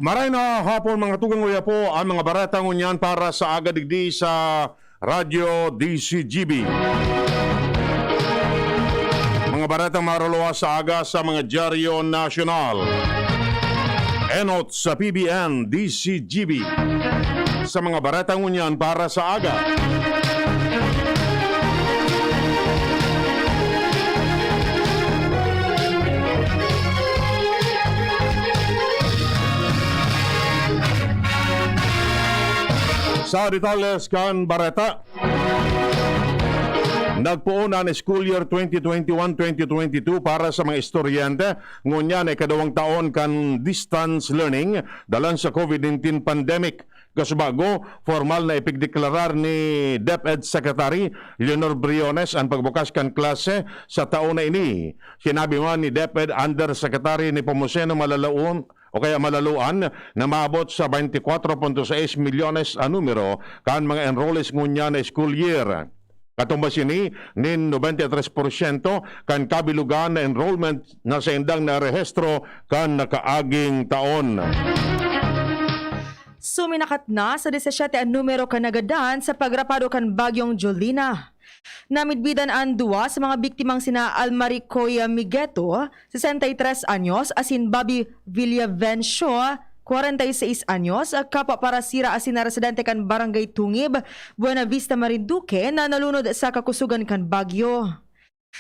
Maray na hapon mga tugang uya po ang mga baratang unyan para sa agadigdi sa Radyo DCGB. Mga baratang maruluwa sa aga sa mga dyaryo nasyonal. Enot sa PBN DCGB. Sa mga baratang unyan para sa aga. Sa detalles kan barata, nagpuon ang school year 2021-2022 para sa mga estudyante. Ngunyan ay kadawang taon kan distance learning dalan sa COVID-19 pandemic. Kasubago, formal na ipigdeklarar ni DepEd Secretary Leonor Briones ang pagbukas kan klase sa taon na ini. Sinabi man ni DepEd Undersecretary ni Pomuceno Malalaon o kaya Malaluan na maabot sa 24.6 milyones ang numero kan mga enrollees ngunya na school year. Katumbas ini nin 93% kan kabilugan na enrollment na sa indang na rehistro kan nakaaging taon. Suminakat na sa 17 ang numero kanagadan sa pagrapado kan Bagyong Jolina. Namidbidan ang duwa sa mga biktimang sina Almaricoya Migueto, 63 anyos, asin Bobby Villavencio, 46 anyos, kapwa para sira asin na residente kan Barangay Tungib, Buena Vista, Marinduque, na nalunod sa kakusugan kan Bagyo.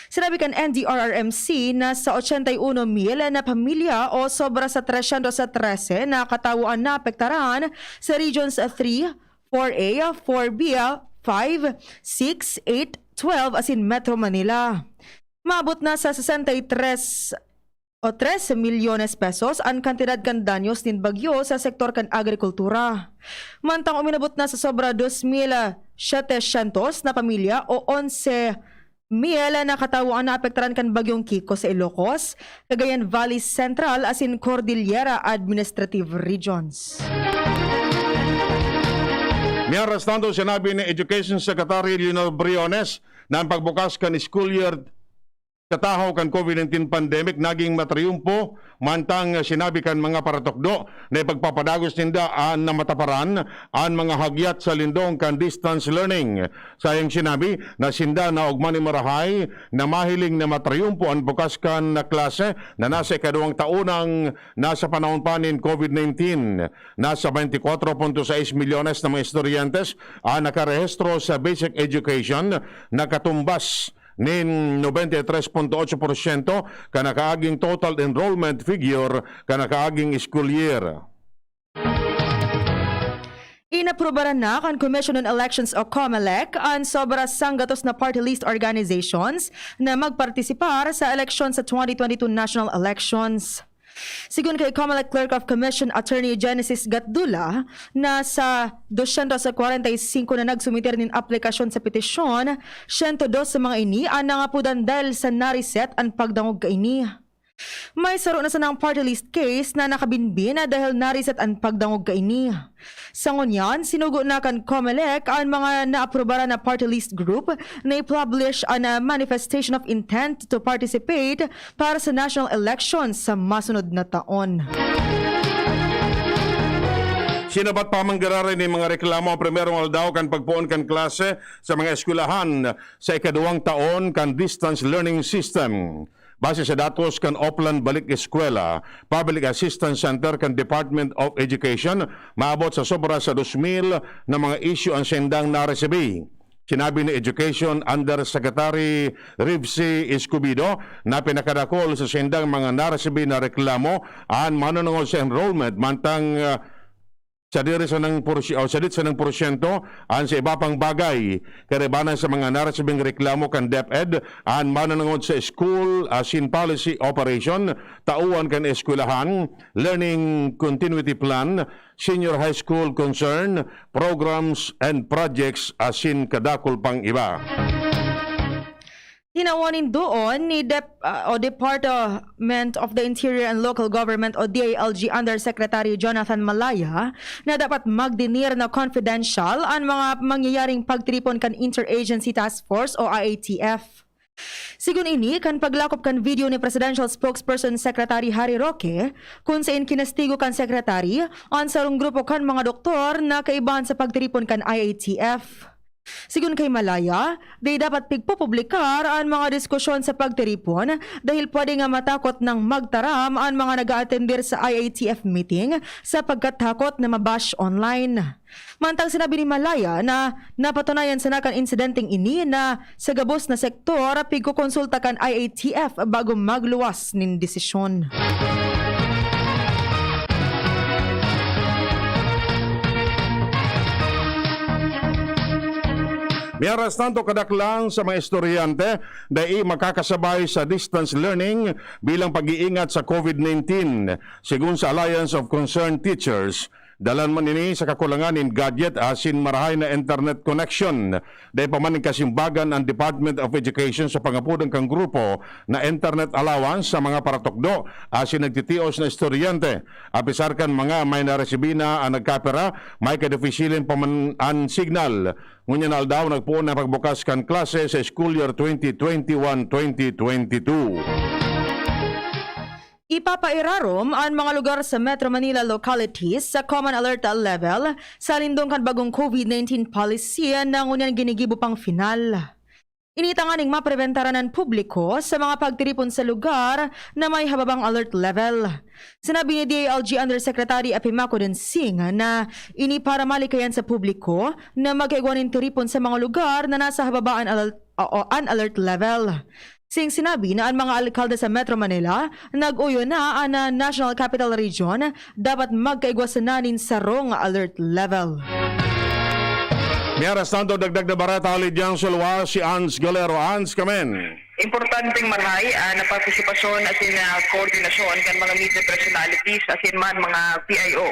Sinabi kan NDRRMC na sa 81,000 na pamilya o sobra sa 313 na katawuan na apektaran sa Regions 3, 4A, 4B, 5, 6, 8, 12 asin Metro Manila. Maabot na sa 63 o 13 milyones pesos ang kantidad kan danyos nin bagyo sa sektor kan agrikultura. Mantang uminabot na sa sobra 2,700 na pamilya o 11 mil na katawuan na apektaran kan bagyong Kiko sa Ilocos, Cagayan Valley Central asin Cordillera Administrative Regions. Mientras tanto, sinabi ni Education Secretary Leonor Briones na ang pagbukas kan school year katahaw kan COVID-19 pandemic naging matriumpo, mantang sinabi kan mga paratokdo na ipagpapadagos ninda ang namataparan ang mga hagyat sa lindong kan distance learning. Sayang sinabi na sinda na ugmani marahay na mahiling na matriumpo ang bukas kan na klase na nasa ikaduwang taunang nasa panahon pa nin COVID-19. Nasa 24.6 milyones na mga estudyantes ang nakarehistro sa basic education na katumbas nin 93.8% kanakaaging total enrollment figure kanakaaging school year. Inaprobaran na kan Commission on Elections o COMELEC ang sobra sanggatos na party list organizations na magpartisipar sa eleksyon sa 2022 national elections. Sigun kay COMELEC Clerk of Commission Attorney Genesis Gatdula na sa 245 na nagsumiter nin aplikasyon sa petisyon, 102 sa mga ini ang nangapudan dahil sa nariset ang pagdangog kaini. May saro na sa ng party list case na nakabinbin na dahil nariset ang pagdangog kaini. Sa ngunyan, sinugo na kan COMELEC ang mga naaprobara na party list group na i-publish ang manifestation of intent to participate para sa national elections sa masunod na taon. Sinabat pa manggararin ni mga reklamo ang primerong aldaw kan pagpuon kan klase sa mga eskwelahan sa ikaduwang taon kan distance learning system. Base sa datos kan Oplan Balik Eskwela, Public Assistance Center kan Department of Education, maabot sa sobra sa 2,000 na mga issue ang sendang na-resibi. Sinabi ni Education Undersecretary Rivsi Escobido na pinakadakol sa sendang mga na-resibi na reklamo ang manunungod sa enrollment mantang sa dit sa ng porsyento ang sa iba pang bagay karibanan sa mga narasibing reklamo kan DepEd ang mananangod sa school asin policy operation tauan kan eskwelahan learning continuity plan senior high school concern programs and projects asin kadakol pang iba. Hinawanin doon ni Department of the Interior and Local Government o DILG Undersecretary Jonathan Malaya na dapat magdinir na confidential ang mga mangyayaring pagtripon kan Interagency Task Force o IATF. Sigun ini kan paglakop kan video ni Presidential Spokesperson Secretary Harry Roque kung saan kinastigo kan sekretary ang sarong grupo kan mga doktor na kaibahan sa pagtiripon kan IATF. Sigun kay Malaya, day dapat pigpupublikar ang mga diskusyon sa pagtiripon dahil pwede nga matakot ng magtaram ang mga nag-aatendir sa IATF meeting sa pagkatakot na mabash online. Mantang sinabi ni Malaya na napatunayan sa nakan insidenteng ini na sa gabos na sektor pigkukonsulta kan IATF bago magluwas nin desisyon. Miaras tanto kadaklang sa mga estudyante dahil makakasabay sa distance learning bilang pag-iingat sa COVID-19. Sigun sa Alliance of Concerned Teachers, dalan man ini sa kakulangan in gadget asin marahay na internet connection. Dahil pa man kasimbagan ang Department of Education sa pangapudang kang grupo na internet allowance sa mga paratokdo asin nagtitios na estudyante. Apisar kan mga may naresibina ang nagkapera, may kadefisilin pa man ang signal. Ngunyan aldaw nagpuon na pagbukas kan klase sa school year 2021-2022. Ipapairarom ang mga lugar sa Metro Manila localities sa Common Alert level sa lindong kan bagong COVID-19 policy na ngunyan ginigibo pang final. Initanganing mapreventaran ng publiko sa mga pagtiripon sa lugar na may hababang alert level. Sinabi ni DILG Undersecretary Epimaco Densing na ini para malikayan sa publiko na mag-igwanin tiripon sa mga lugar na nasa hababaan alert level. Sing sinabi na ang mga alkalde sa Metro Manila nag-uyo na ang National Capital Region dapat magkaigwasananin sa wrong alert level. Miaras tanto dagdag na barata alidyang sulwa si Ans Galero. Ans, kamen. Importanteng marhay na partisipasyon at koordinasyon kan mga media personalities at man mga PIO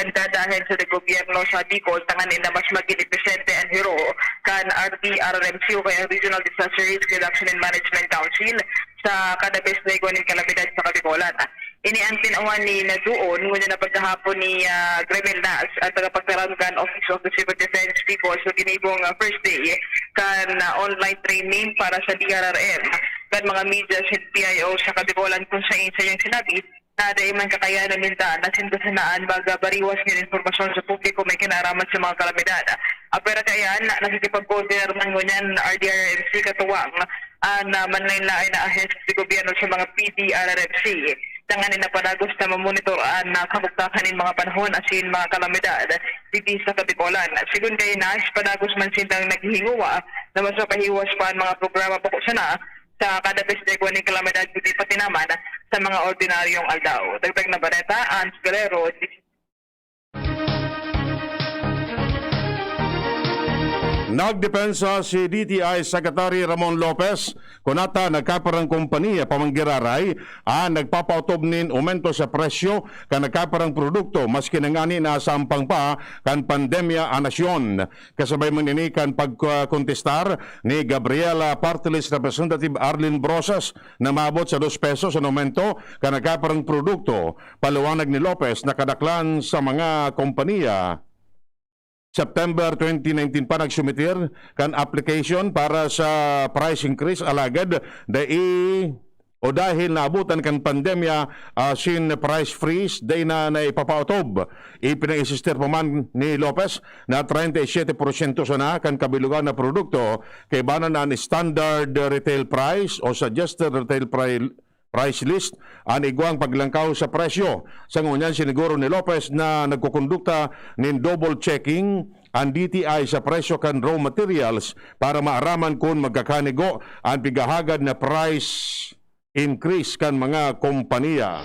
dahil sa gobyerno sa Bicol tangan na mas maging presente ang hero kan RDRMC o kaya Regional Disaster Risk Reduction and Management Council sa kada best na iguanin kalamidad sa Kabicolan. Iniantin awan ni na doon ngunit na pagkahapon ni Gremel Nas at tagapagtaranggan Office of the Civil Defense Bicol so ginibong first day kan online training para sa DRRM kan mga media sa PIO sa Kabicolan kung sa yung sinabi na dahil man kakayanan nila na sindasanaan magabariwas ng informasyon sa publiko may kinaraman sa mga kalamidad. Pero kaya nakikipag-coordinate man ngunyan RDRMC katuwang na manlain-lain na ahensya sa gobyerno sa mga PDRRMC. Tanganin na panagos na mamonitoran na kamuktakan ng mga panahon asin mga kalamidad dito sa Kabicolan. Sigun kayo na, panagos man silang naghihinguwa na mas mapahiwas pa ang mga programa po sana sa kada besdegwa ng kalamidad dito pati naman sa mga ordinaryong aldaw. Dagdag na bareta, Ans Galero. Nagdepensa si DTI Secretary Ramon Lopez kunata nagkaparang kompanya pamanggiraray nagpapautob nin aumento sa presyo kan nagkaparang produkto maski nangani na sampang pa kan pandemya a nasyon. Kasabay man ini kan pagkontestar ni Gabriela Partilis Representative Arlene Brosas na maabot sa 2 pesos ang aumento kan nagkaparang produkto. Paliwanag ni Lopez na kadaklan sa mga kompanya September 2019 pa nagsumitir kan application para sa price increase alagad dahil naabutan kan pandemya sin price freeze day na ipapautob. Ipinag-insister pa man ni Lopez na 37% sana kan kabilugan na produkto kay banan na standard retail price o suggested retail price list ang igwang paglangkaw sa presyo. Sa ngunyan siniguro ni Lopez na nagkukondukta nin double checking ang DTI sa presyo kan raw materials para maaraman kung magkakanigo ang pigahagad na price increase kan mga kompanya.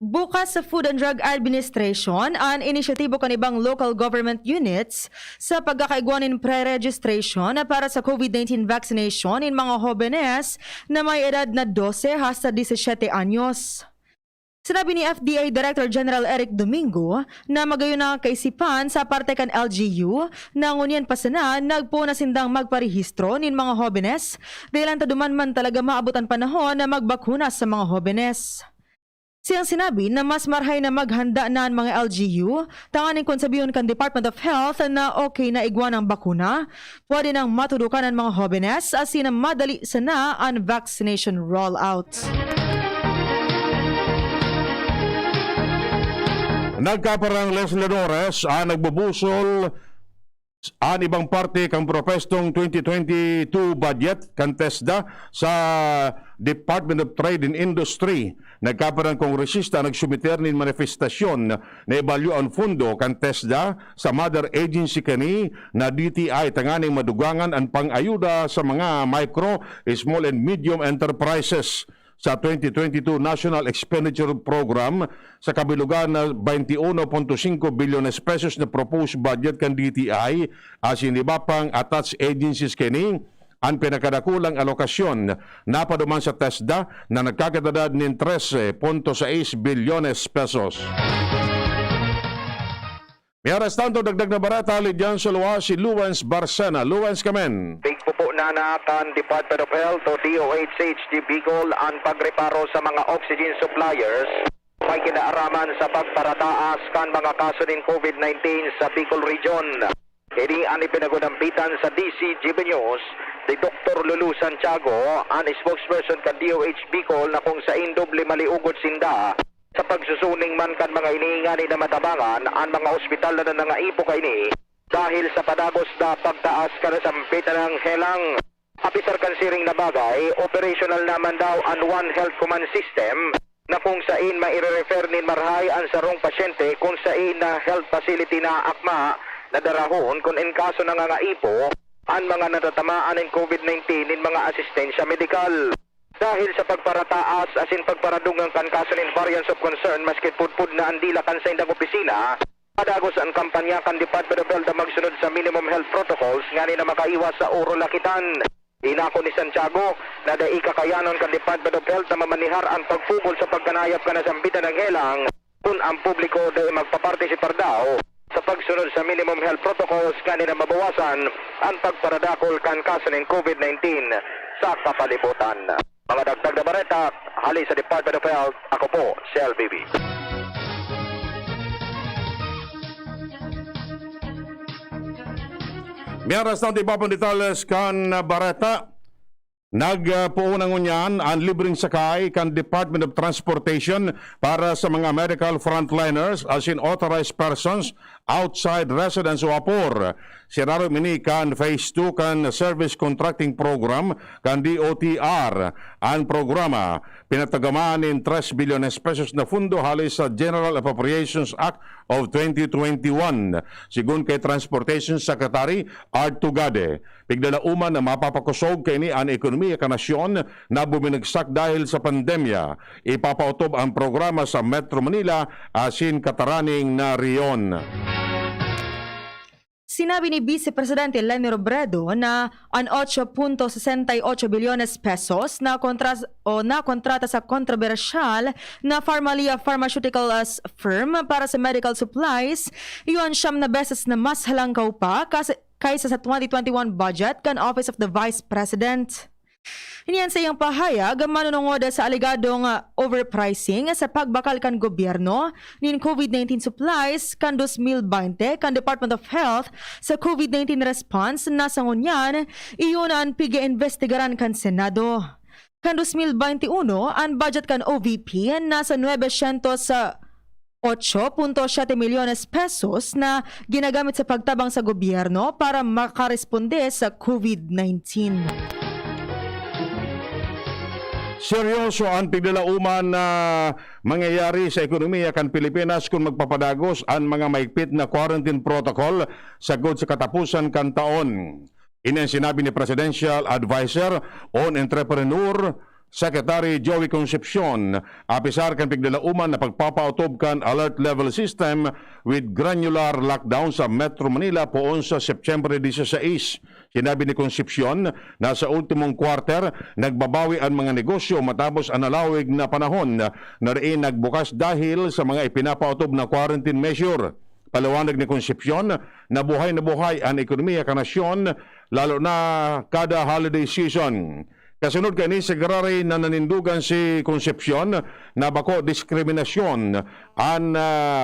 Bukas sa Food and Drug Administration ang inisyatibo kan ibang local government units sa pagkakaigwanin pre-registration para sa COVID-19 vaccination in mga jóvenes na may edad na 12 hasta 17 anyos. Sinabi ni FDA Director General Eric Domingo na magayon na kaisipan sa parte kan LGU na ngunyan pa sana nagpo na sindang magparehistro nin mga jóvenes dahil ang taduman man talaga maabot ang panahon na magbakuna sa mga jóvenes. Siyang sinabi na mas marhay na maghanda na ang mga LGU, tanganing kung sabihin kan Department of Health na okay na igwan ang bakuna, pwede nang matudukan ang mga hobenes asin na madali sana ang vaccination rollout. Nagkaparang legisladores ang nagbubusol ang ibang parte kang propestong 2022 budget kan TESDA sa Department of Trade and Industry. Nagkaparang kongresista nagsumiter nin manifestasyon na ebalyo ang fundo kan TESDA sa mother agency kani na DTI tanganing madugangan ang pang-ayuda sa mga micro, small and medium enterprises sa 2022 National Expenditure Program sa kabilugan na 21.5 bilyon pesos na proposed budget kan DTI asin iba pang attached agencies kini ang pinakadakulang alokasyon napaduman sa TESDA na nagkakatadad ng 13.6 bilyones pesos. May aras tanto dagdag na barata lidyan sa luwa si Luwens Barcena. Luwens kamen. Bigpo po na kan Department of Health o DOH-HD Bicol ang pagreparo sa mga oxygen suppliers. May kinaaraman sa pagparataas kan mga kaso ng COVID-19 sa Bicol Region. Ini ang ipinagunampitan sa DCGB News ni Dr. Lulu Santiago, ang spokesperson kan DOH Bicol na kung sa doble maliugod sinda sa pagsusuning man kan mga iniingani na matabangan ang mga ospital na nangaipo kay ni dahil sa padagos na pagtaas ka na sampitan ng helang. Apisar kan siring na bagay, operational naman daw ang One Health Command System na kung sain maire-refer nin marhay ang sarong pasyente kung sain na health facility na akma na darahon kung in kaso nangangaipo ang mga natatamaan ng COVID-19 in mga asistensya medikal. Dahil sa pagparataas asin pagparadungan kan kaso ng variants of concern maskit pudpud na andila kan sa indang opisina, padagos ang kampanya kan Department of Health na magsunod sa minimum health protocols nga ni na makaiwas sa uro lakitan. Inako ni Santiago na dai kakayanon kan Department of Health na mamanihar ang pagpugol sa pagkanayap ka na sambitan ng helang kung ang publiko dai magpapartisipar daw sa pagsunod sa minimum health protocols nga ni na mabawasan ang pagparadakol kan kaso ng COVID-19 sa kapalibutan. Mga dagdag na bareta, hali sa Department of Health, ako po, si LBB. Miyaras ng ibang detalles kan bareta. Nagpuunang unyan ang libreng sakay kan Department of Transportation para sa mga medical frontliners as in authorized persons outside residence o apor. Siraro mini kan Phase 2 kan Service Contracting Program kan DOTR. Ang programa pinatagamaan in 3 bilyon pesos na fundo halis sa General Appropriations Act of 2021. Sigun kay Transportation Secretary Art Tugade, pigdalauman na mapapakusog kay ni ang ekonomiya ka nasyon na buminagsak dahil sa pandemya. Ipapautob ang programa sa Metro Manila asin kataraning na riyon. Sinabi ni Vice Presidente Leni Robredo na ang 8.68 bilyones pesos na kontrata sa kontrobersyal na Pharmalia Pharmaceuticals firm para sa medical supplies, iyon siyam na beses na mas halangkaw pa kaysa sa 2021 budget kan Office of the Vice President. Iniyan sa iyang pahayag, manunungod sa aligadong overpricing sa pagbakal kan gobyerno nin COVID-19 supplies kan 2020 kan Department of Health sa COVID-19 response na sa ngunyan, iyon ang pig-investigaran kan Senado. Kan 2021, ang budget kan OVP nasa 900 sa 8.7 milyones pesos na ginagamit sa pagtabang sa gobyerno para makaresponde sa COVID-19. Seryoso ang piglalauman na mangyayari sa ekonomiya kan Pilipinas kung magpapadagos ang mga maigpit na quarantine protocol sagod sa katapusan kan taon. Ini ang sinabi ni Presidential Advisor on Entrepreneur Secretary Joey Concepcion, apisar kan piglalauman na pagpapautob kan alert level system with granular lockdown sa Metro Manila poon sa September 16. Sinabi ni Concepcion na sa ultimong quarter, nagbabawi ang mga negosyo matapos ang nalawig na panahon na rin nagbukas dahil sa mga ipinapautob na quarantine measure. Paliwanag ni Concepcion na buhay ang ekonomiya ka nasyon lalo na kada holiday season. Kasunod kani Secretary na nanindugan si Concepcion na bako diskriminasyon an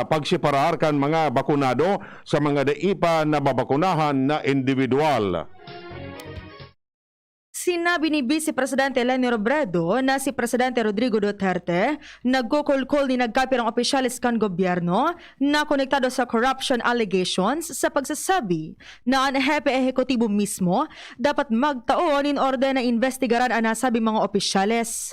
pagseparar kan mga bakunado sa mga daipa na babakunahan na individual. Sinabi ni Vice Presidente Leni Robredo na si Presidente Rodrigo Duterte nagkukulkol ni nagkapirang opisyalis kan gobyerno na konektado sa corruption allegations sa pagsasabi na ang hepe ehekutibo mismo dapat magtaon in orde na investigaran ang nasabi mga opisyales.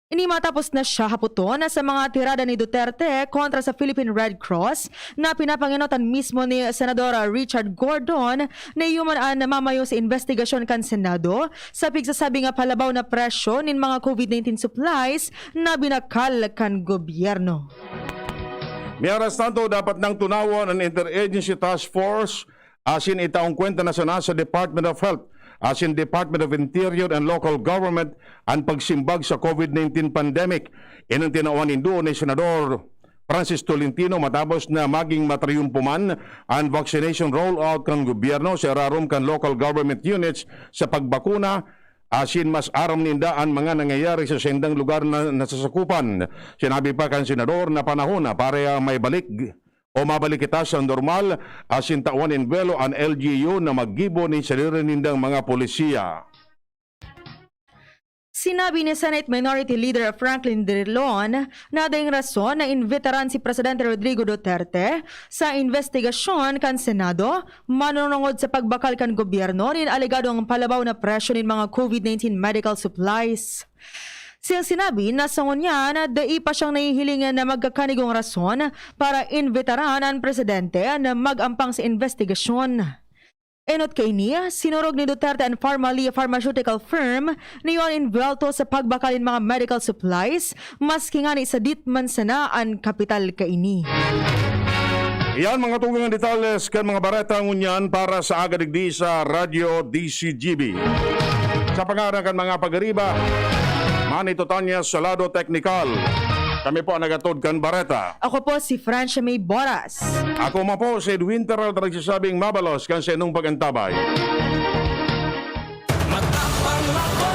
Ini matapos na siya haputon sa mga tirada ni Duterte kontra sa Philippine Red Cross na pinapanginotan mismo ni Senadora Richard Gordon na yuman ang namamayo sa investigasyon kan Senado sa pigsasabi nga palabaw na presyo nin mga COVID-19 supplies na binakal kan gobyerno. Miaras tanto dapat nang tunawon ang Interagency Task Force asin itaong kwenta na sa Department of Health asin Department of Interior and Local Government ang pagsimbag sa COVID-19 pandemic. Inang tinawan indo ni Senador Francis Tolentino matapos na maging matriumpuman ang vaccination rollout ng gobyerno sa rarom kan local government units sa pagbakuna asin mas aram ninda ang mga nangyayari sa sendang lugar na nasasakupan. Sinabi pa kan Senador na panahon na para may balik o mabalik kita sa normal asin tawan in velo ang LGU na maggibo ni saririndang mga polisiya. Sinabi ni Senate Minority Leader Franklin Drilon na dahing rason na invitaran si Presidente Rodrigo Duterte sa investigasyon kan Senado manunungod sa pagbakal kan gobyerno nin alegadong palabaw na presyo nin mga COVID-19 medical supplies. Siyang sinabi na sa ngunya na dai pa siyang nahihilingan na magkakanigong rason para invitaran ang presidente na magampang sa investigasyon. Enot kay niya, sinurog ni Duterte ang Pharmalia pharmaceutical firm na iyon involto sa pagbakalin mga medical supplies maski nga ni sa ditman sana ang kapital kaini. Iyan mga tugang detalles kan mga bareta ngunyan para sa agadigdi sa Radyo DCGB. Sa pangarang kan mga pagariba, Manito Tanya Salado Technical. Kami po ang nagatod kan bareta. Ako po si Francia May Boras. Ako man po si Edwin Terrell na nagsasabing mabalos kan sa inong pagantabay. Matapang ako